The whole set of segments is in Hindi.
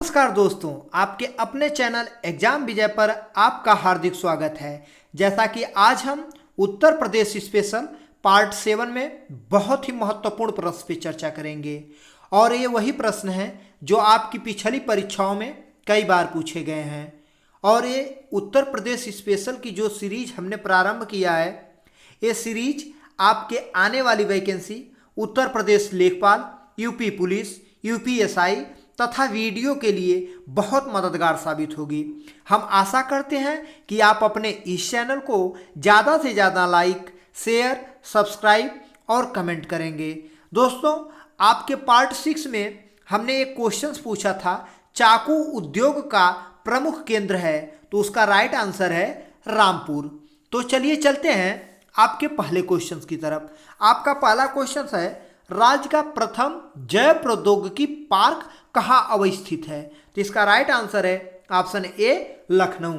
नमस्कार दोस्तों, आपके अपने चैनल एग्जाम विजय पर आपका हार्दिक स्वागत है। जैसा कि आज हम उत्तर प्रदेश स्पेशल पार्ट 7 में बहुत ही महत्वपूर्ण प्रश्न पर चर्चा करेंगे और ये वही प्रश्न हैं जो आपकी पिछली परीक्षाओं में कई बार पूछे गए हैं। और ये उत्तर प्रदेश स्पेशल की जो सीरीज हमने प्रारंभ किया है, ये सीरीज आपके आने वाली वैकेंसी उत्तर प्रदेश लेखपाल, यूपी पुलिस, यूपीएसआई तथा वीडियो के लिए बहुत मददगार साबित होगी। हम आशा करते हैं कि आप अपने इस चैनल को ज़्यादा से ज़्यादा लाइक, शेयर, सब्सक्राइब और कमेंट करेंगे। दोस्तों, आपके पार्ट 6 में हमने एक क्वेश्चन पूछा था, चाकू उद्योग का प्रमुख केंद्र है, तो उसका राइट आंसर है रामपुर। तो चलिए चलते हैं आपके पहले क्वेश्चन की तरफ। आपका पहला क्वेश्चन है, राज्य का प्रथम जैव प्रौद्योगिकी पार्क कहाँ अवस्थित है? तो इसका राइट आंसर है ऑप्शन ए लखनऊ।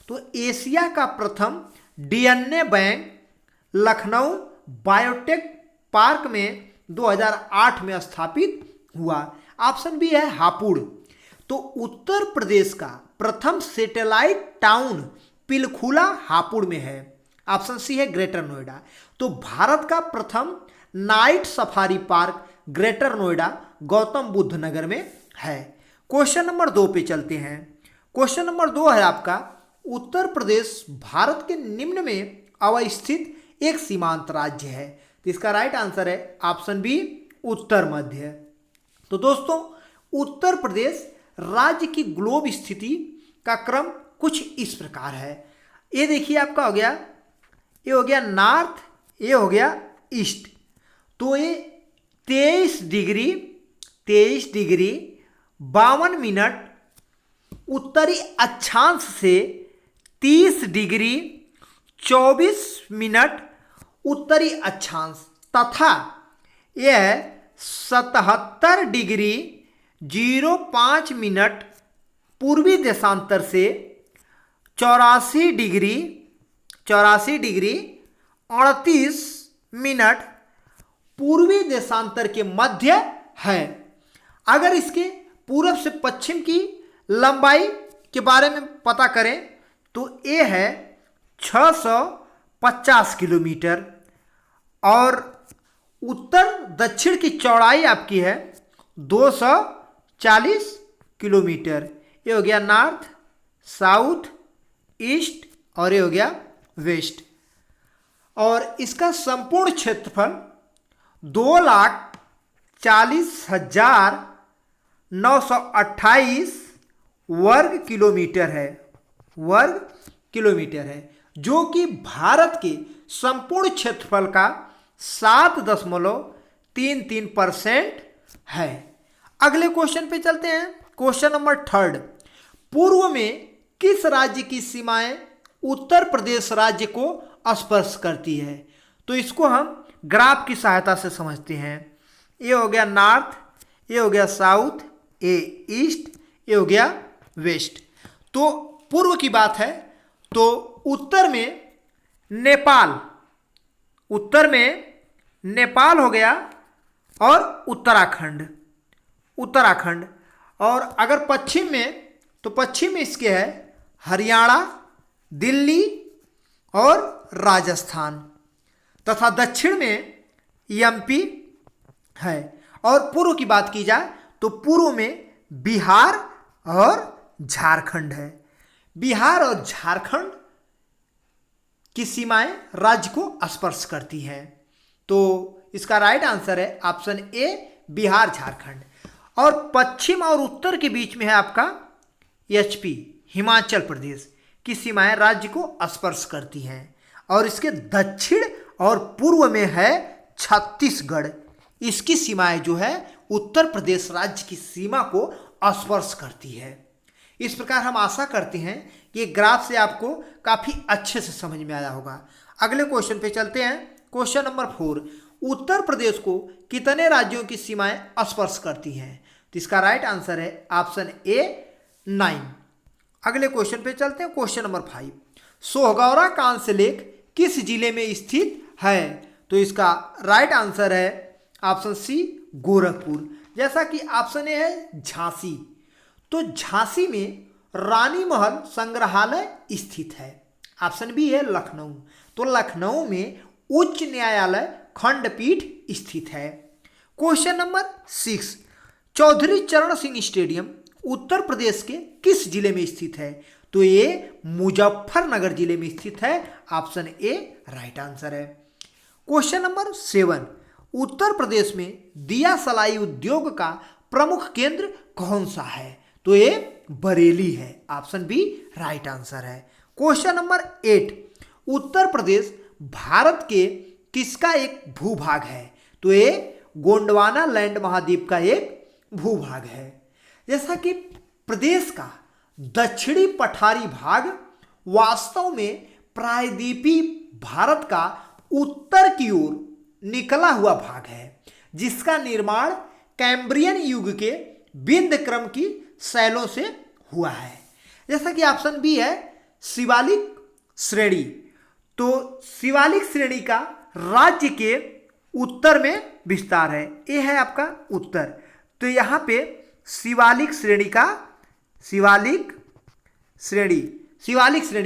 तो एशिया का प्रथम DNA bank Lucknow biotech park में 2008 में स्थापित हुआ। ऑप्शन बी है हापुड़। तो उत्तर प्रदेश का प्रथम सैटेलाइट टाउन पिलखुला हापुड़ में है। ऑप्शन सी है ग्रेटर नोएडा। तो भारत का प्रथम night safari park greater Noida Gautam Buddh Nagar में है। क्वेश्चन नंबर 2 पे चलते हैं। क्वेश्चन नंबर 2 है आपका, उत्तर प्रदेश भारत के निम्न में अवस्थित एक सीमांत राज्य है। तो इसका राइट आंसर है ऑप्शन बी उत्तर मध्य। तो दोस्तों, उत्तर प्रदेश राज्य की ग्लोब स्थिति का क्रम कुछ इस प्रकार है। ये देखिए आपका हो गया, ये हो गया नॉर्थ, ये हो गया ईस्ट। तो ये 23 डिग्री 52 मिनट उत्तरी अक्षांश से 30 डिग्री 24 मिनट उत्तरी अक्षांश तथा यह 77 डिग्री 05 मिनट पूर्वी देशांतर से 84 डिग्री 38 मिनट पूर्वी देशांतर के मध्य है। अगर इसके पूर्व से पश्चिम की लंबाई के बारे में पता करें तो ये है 650 किलोमीटर और उत्तर दक्षिण की चौड़ाई आपकी है 240 किलोमीटर। ये हो गया नॉर्थ, साउथ, ईस्ट और ये हो गया वेस्ट। और इसका संपूर्ण क्षेत्रफल 2,40,928 वर्ग किलोमीटर है, जो कि भारत के संपूर्ण क्षेत्रफल का 7.33% है। अगले क्वेश्चन पे चलते हैं। क्वेश्चन नंबर 3, पूर्व में किस राज्य की सीमाएं उत्तर प्रदेश राज्य को स्पर्श करती है? तो इसको हम ग्राफ की सहायता से समझते हैं। ये हो गया नॉर्थ, ये हो गया साउथ, ये ईस्ट, ये हो गया वेस्ट। तो पूर्व की बात है तो उत्तर में नेपाल हो गया और उत्तराखंड। और अगर पश्चिम में तो पश्चिम में इसके है हरियाणा, दिल्ली और राजस्थान तथा दक्षिण में एमपी है। और पूर्व की बात की जाए तो पूर्व में बिहार और झारखंड है। बिहार और झारखंड की सीमाएं राज्य को स्पर्श करती हैं। तो इसका राइट आंसर है ऑप्शन ए बिहार झारखंड। और पश्चिम और उत्तर के बीच में है आपका एचपी हिमाचल प्रदेश की सीमाएं राज्य को स्पर्श करती हैं। और इसके दक्षिण और पूर्व में है छत्तीसगढ़। इसकी सीमाएं जो है उत्तर प्रदेश राज्य की सीमा को स्पर्श करती है। इस प्रकार हम आशा करते हैं कि ग्राफ से आपको काफ़ी अच्छे से समझ में आया होगा। अगले क्वेश्चन पे चलते हैं। क्वेश्चन नंबर 4, उत्तर प्रदेश को कितने राज्यों की सीमाएं स्पर्श करती हैं? तो इसका राइट आंसर है ऑप्शन ए 9। अगले क्वेश्चन पे चलते हैं। क्वेश्चन नंबर 5, सोहगौरा कांस्य लेक किस जिले में स्थित है? तो इसका राइट आंसर है ऑप्शन सी गोरखपुर। जैसा कि ऑप्शन ए है झांसी, तो झांसी में रानी महल संग्रहालय स्थित है। ऑप्शन बी है लखनऊ। तो लखनऊ में उच्च न्यायालय खंडपीठ स्थित है। क्वेश्चन नंबर 6, चौधरी चरण सिंह स्टेडियम उत्तर प्रदेश के किस जिले में स्थित है? तो ये मुजफ्फरनगर जिले में स्थित है। ऑप्शन ए राइट आंसर है। क्वेश्चन नंबर 7, उत्तर प्रदेश में दिया सलाई उद्योग का प्रमुख केंद्र कौन सा है? तो ये बरेली है। ऑप्शन बी राइट आंसर है। क्वेश्चन नंबर 8, उत्तर प्रदेश भारत के किसका एक भूभाग है? तो ये गोंडवाना लैंड महाद्वीप का एक भूभाग है। जैसा कि प्रदेश का दक्षिणी पठारी भाग वास्तव में प्रायद्वीपीय भारत का उत्तर की ओर निकला हुआ भाग है, जिसका निर्माण कैम्ब्रियन युग के विंध्य क्रम की शैलों से हुआ है। जैसा कि ऑप्शन बी है शिवालिक श्रेणी। तो शिवालिक श्रेणी का राज्य के उत्तर में विस्तार है। ये है आपका उत्तर। तो यहाँ पे शिवालिक श्रेणी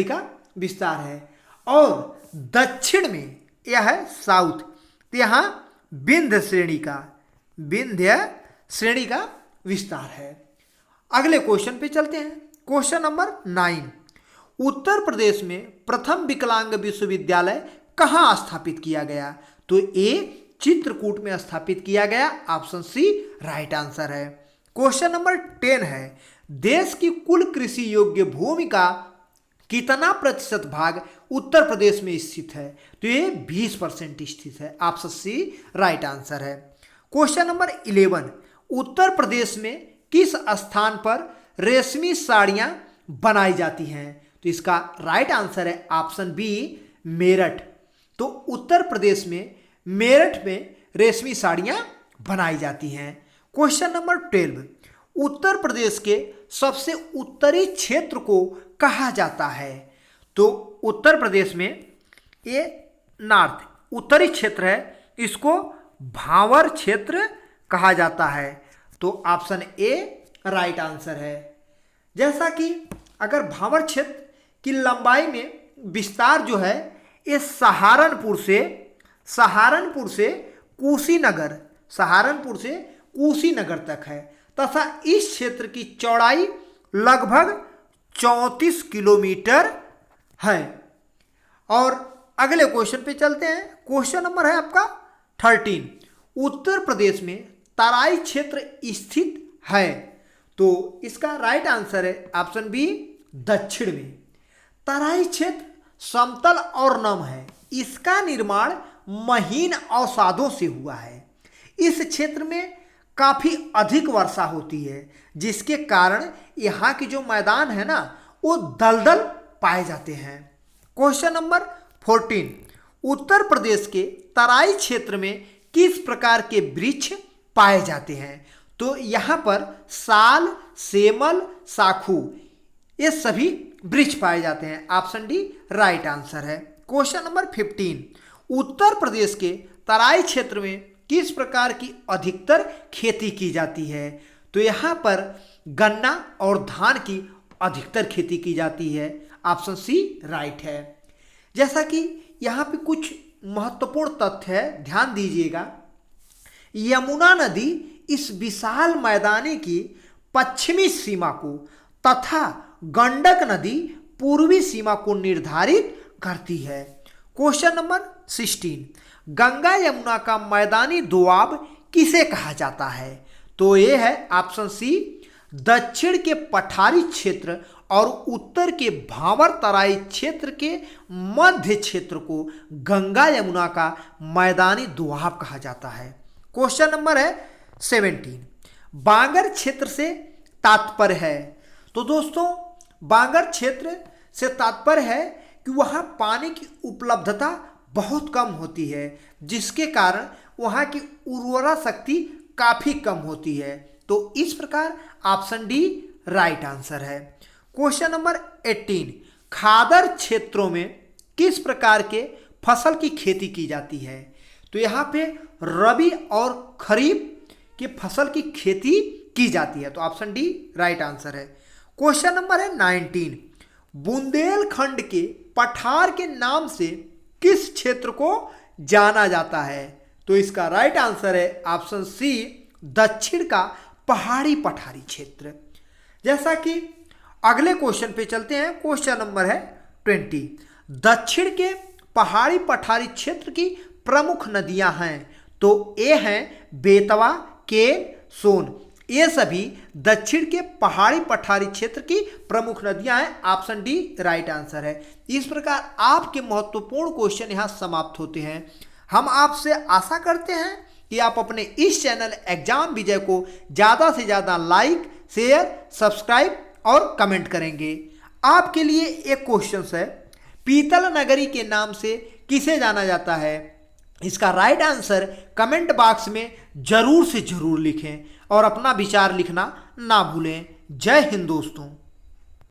का विस्तार है। और दक्षिण में यह है साउथ। तो यहाँ विंध्य श्रेणी का विस्तार है। अगले क्वेश्चन पे चलते हैं। क्वेश्चन नंबर 9, उत्तर प्रदेश में प्रथम विकलांग विश्वविद्यालय कहाँ स्थापित किया गया? तो ए चित्रकूट में स्थापित किया गया। ऑप्शन सी राइट आंसर है। क्वेश्चन नंबर 10 है, देश की कुल कृषि योग्य भूमि का कितना प्रतिशत भाग उत्तर प्रदेश में स्थित है? तो ये 20% स्थित है। ऑप्शन सी राइट आंसर है। क्वेश्चन नंबर 11, उत्तर प्रदेश में किस स्थान पर रेशमी साड़ियां बनाई जाती हैं? तो इसका राइट आंसर है ऑप्शन बी मेरठ। तो उत्तर प्रदेश में मेरठ में रेशमी साड़ियां बनाई जाती हैं। क्वेश्चन नंबर 12, उत्तर प्रदेश के सबसे उत्तरी क्षेत्र को कहा जाता है? तो उत्तर प्रदेश में ये नॉर्थ उत्तरी क्षेत्र है, इसको भावर क्षेत्र कहा जाता है। तो ऑप्शन ए राइट आंसर है। जैसा कि अगर भावर क्षेत्र की लंबाई में विस्तार जो है ये सहारनपुर से कुशीनगर तक है, तथा इस क्षेत्र की चौड़ाई लगभग 34 किलोमीटर है। और अगले क्वेश्चन पे चलते हैं। क्वेश्चन नंबर है आपका 13, उत्तर प्रदेश में तराई क्षेत्र स्थित है? तो इसका राइट आंसर है ऑप्शन बी दक्षिण में। तराई क्षेत्र समतल और नम है। इसका निर्माण महीन अवसादों से हुआ है। इस क्षेत्र में काफी अधिक वर्षा होती है, जिसके कारण यहाँ की जो मैदान है ना वो दलदल पाए जाते हैं। क्वेश्चन नंबर 14, उत्तर प्रदेश के तराई क्षेत्र में किस प्रकार के वृक्ष पाए जाते हैं? तो यहाँ पर साल, सेमल, साखू ये सभी वृक्ष पाए जाते हैं। ऑप्शन डी राइट आंसर है। क्वेश्चन नंबर 15, उत्तर प्रदेश के तराई क्षेत्र में किस प्रकार की अधिकतर खेती की जाती है? तो यहाँ पर गन्ना और धान की अधिकतर खेती की जाती है। ऑप्शन सी राइट है। जैसा कि यहाँ पे कुछ महत्वपूर्ण तथ्य है, ध्यान दीजिएगा। यमुना नदी इस विशाल मैदानी की पश्चिमी सीमा को तथा गंडक नदी पूर्वी सीमा को निर्धारित करती है। क्वेश्चन नंबर 16, गंगा यमुना का मैदानी दोआब किसे कहा जाता है? तो ये है ऑप्शन सी दक्षिण के पठारी क्षेत्र और उत्तर के भावर तराई क्षेत्र के मध्य क्षेत्र को गंगा यमुना का मैदानी दोआब कहा जाता है। क्वेश्चन नंबर है 17, बांगर क्षेत्र से तात्पर्य है? तो दोस्तों बांगर क्षेत्र से तात्पर्य है कि वहाँ पानी की उपलब्धता बहुत कम होती है, जिसके कारण वहाँ की उर्वरा शक्ति काफ़ी कम होती है। तो इस प्रकार ऑप्शन डी राइट आंसर है। क्वेश्चन नंबर 18, खादर क्षेत्रों में किस प्रकार के फसल की खेती की जाती है? तो यहाँ पे रबी और खरीफ की फसल की खेती की जाती है। तो ऑप्शन डी राइट आंसर है। क्वेश्चन नंबर है 19, बुंदेलखंड के पठार के नाम से किस क्षेत्र को जाना जाता है? तो इसका राइट आंसर है ऑप्शन सी, दक्षिण का पहाड़ी पठारी क्षेत्र। जैसा कि अगले क्वेश्चन पे चलते हैं, क्वेश्चन नंबर है 20, दक्षिण के पहाड़ी पठारी क्षेत्र की प्रमुख नदियां हैं। तो ए हैं बेतवा, केन, सोन। ये सभी दक्षिण के पहाड़ी पठारी क्षेत्र की प्रमुख नदियां हैं। ऑप्शन डी राइट आंसर है। इस प्रकार आपके महत्वपूर्ण क्वेश्चन यहां समाप्त होते हैं। हम आपसे आशा करते हैं कि आप अपने इस चैनल एग्जाम विजय को ज़्यादा से ज़्यादा लाइक, शेयर, सब्सक्राइब और कमेंट करेंगे। आपके लिए एक क्वेश्चन है, पीतल नगरी के नाम से किसे जाना जाता है? इसका राइट आंसर कमेंट बॉक्स में जरूर से जरूर लिखें और अपना विचार लिखना ना भूलें। जय हिंद दोस्तों।